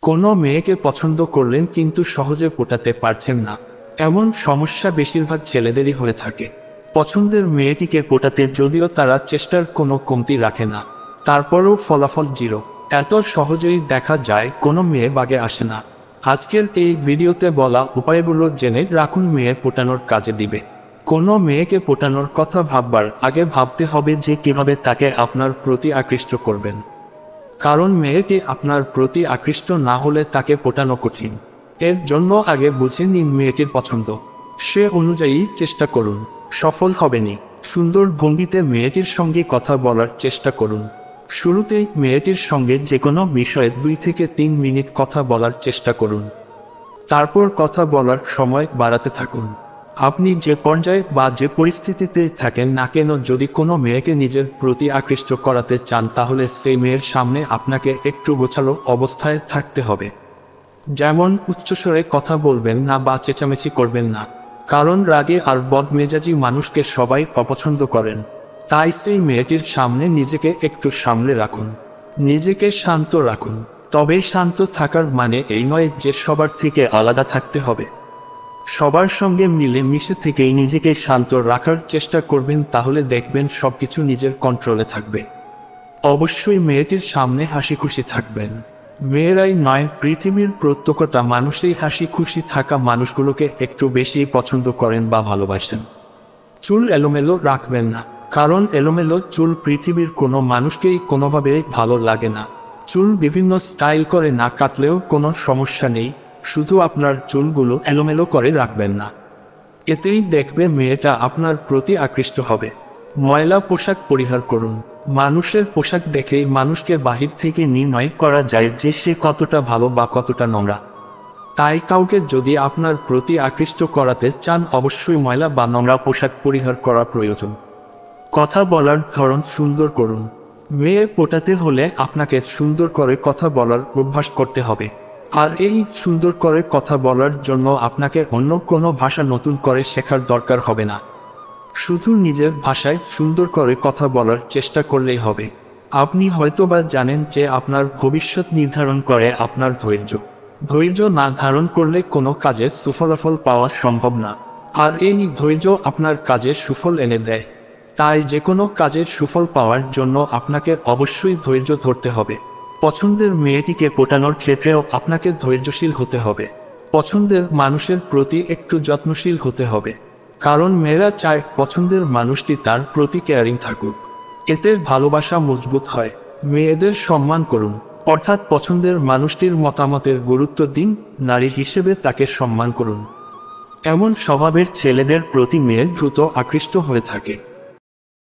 কোনো মেয়েকে পছন্দ করলেন কিন্তু সহজে পটাতে পারছেন না, এমন সমস্যা বেশিরভাগ ছেলেদেরই হয়ে থাকে। পছন্দের মেয়েটিকে পটাতে যদিও তারা চেষ্টার কোনো কমতি রাখে না, তারপরও ফলাফল জিরো। এত সহজেই দেখা যায় কোনো মেয়ে বাগে আসে না। আজকের এই ভিডিওতে বলা উপায়গুলো জেনে রাখুন, মেয়ে পটানোর কাজে দিবে। কোনো মেয়েকে পটানোর কথা ভাববার আগে ভাবতে হবে যে কিভাবে তাকে আপনার প্রতি আকৃষ্ট করবেন। কারণ মেয়েটি আপনার প্রতি আকৃষ্ট না হলে তাকে পটানো কঠিন। এর জন্য আগে বুঝে নিন মেয়েটির পছন্দ, সে অনুযায়ী চেষ্টা করুন। সফল হবেনি। সুন্দর ভঙ্গিতে মেয়েটির সঙ্গে কথা বলার চেষ্টা করুন। শুরুতেই মেয়েটির সঙ্গে যে কোনো বিষয়ে 2 থেকে 3 মিনিট কথা বলার চেষ্টা করুন। তারপর কথা বলার সময় বাড়াতে থাকুন। আপনি যে পর্যায়ে বা যে পরিস্থিতিতে থাকেন না কেন, যদি কোনো মেয়েকে নিজের প্রতি আকৃষ্ট করাতে চান তাহলে সেই মেয়ের সামনে আপনাকে একটু গোছালো অবস্থায় থাকতে হবে। যেমন উচ্চস্বরে কথা বলবেন না বা চেঁচামেচি করবেন না, কারণ রাগে আর বদমেজাজি মানুষকে সবাই অপছন্দ করেন। তাই সেই মেয়েটির সামনে নিজেকে একটু সামলে রাখুন, নিজেকে শান্ত রাখুন। তবে শান্ত থাকার মানে এই নয় যে সবার থেকে আলাদা থাকতে হবে। সবার সঙ্গে মিলে মিশে থেকেই নিজেকে শান্ত রাখার চেষ্টা করবেন, তাহলে দেখবেন সবকিছু নিজের কন্ট্রোলে থাকবে। অবশ্যই মেয়েটির সামনে হাসি খুশি থাকবেন। মেয়েরাই নয়, পৃথিবীর প্রত্যেকটা মানুষই হাসি খুশি থাকা মানুষগুলোকে একটু বেশি পছন্দ করেন বা ভালোবাসেন। চুল এলোমেলো রাখবেন না, কারণ এলোমেলো চুল পৃথিবীর কোনো মানুষকেই কোনোভাবেই ভালো লাগে না। চুল বিভিন্ন স্টাইল করে না কাটলেও কোনো সমস্যা নেই, শুধু আপনার চুলগুলো এলোমেলো করে রাখবেন না। এতেই দেখবে মেয়েটা আপনার প্রতি আকৃষ্ট হবে। ময়লা পোশাক পরিহার করুন। মানুষের পোশাক দেখেই মানুষকে বাহির থেকে নির্ণয় করা যায় যে সে কতটা ভালো বা কতটা নোংরা। তাই কাউকে যদি আপনার প্রতি আকৃষ্ট করাতে চান, অবশ্যই ময়লা বা নোংরা পোশাক পরিহার করা প্রয়োজন। কথা বলার ধরন সুন্দর করুন। মেয়ে পটাতে হলে আপনাকে সুন্দর করে কথা বলার অভ্যাস করতে হবে। আর এই সুন্দর করে কথা বলার জন্য আপনাকে অন্য কোনো ভাষা নতুন করে শেখার দরকার হবে না। শুধু নিজের ভাষায় সুন্দর করে কথা বলার চেষ্টা করলেই হবে। আপনি হয়তোবা জানেন যে আপনার ভবিষ্যৎ নির্ধারণ করে আপনার ধৈর্য। ধৈর্য না ধারণ করলে কোনো কাজের সুফলাফল পাওয়া সম্ভব না। আর এই ধৈর্য আপনার কাজের সুফল এনে দেয়। তাই যে কোনো কাজের সুফল পাওয়ার জন্য আপনাকে অবশ্যই ধৈর্য ধরতে হবে। পছন্দের মেয়েটিকে পটানোর ক্ষেত্রেও আপনাকে ধৈর্যশীল হতে হবে। পছন্দের মানুষের প্রতি একটু যত্নশীল হতে হবে, কারণ মেয়েরা চায় পছন্দের মানুষটি তার প্রতি কেয়ারিং থাকুক। এতে ভালোবাসা মজবুত হয়। মেয়েদের সম্মান করুন, অর্থাৎ পছন্দের মানুষটির মতামতের গুরুত্ব দিন, নারী হিসেবে তাকে সম্মান করুন। এমন স্বভাবের ছেলেদের প্রতি মেয়ে দ্রুত আকৃষ্ট হয়ে থাকে।